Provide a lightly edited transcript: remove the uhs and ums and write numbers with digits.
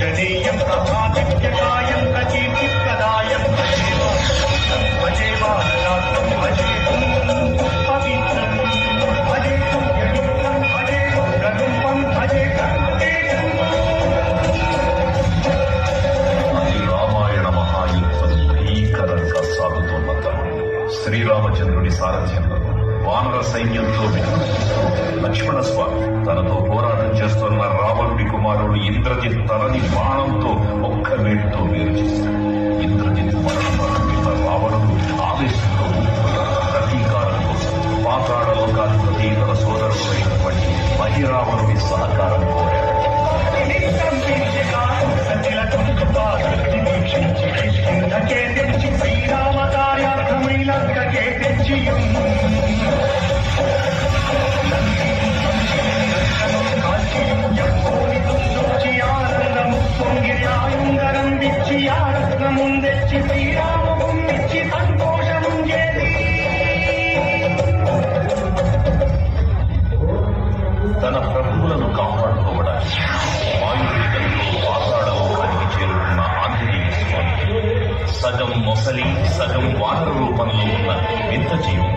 పూజనీయం తథాదిత్యకాయం ప్రకీర్తిప్రదాయం భజే బాలనాథం భజే పవిత్రం భజే పుణ్యయుక్తం భజే ఉగ్రరూపం భజే కర్మతేజం. అది రామాయణ మహాయుద్ధం భీకరంగా సాగుతున్న తరుణం. శ్రీరామచంద్రుడి సారథ్యంలో వానర సైన్యంతో లక్ష్మణ స్వామి తనతో పోరాటం చేస్తున్న రావణుడి కుమారుడు ఇంద్రజిత్ తలని బాణంతో ఒక్క వేడితో వేరు చేశాడు. ఇంద్రజిత్ మరణించిన రావణుడు ఆవేశంతో ప్రతీకారం కోసం పాతాళ లోకాధిపతి తన సోదరుడైనటువంటి మహిరావణుడి సహకారం కోరాడు. తన ప్రభువులను కాపాడుకోవడానికి వాయువేగంలో పాతాళ లోకానికి చేరుకున్న ఆంజనేయ స్వామి సగం మొసలి సగం వానర రూపంలో ఉన్న వింత జీవం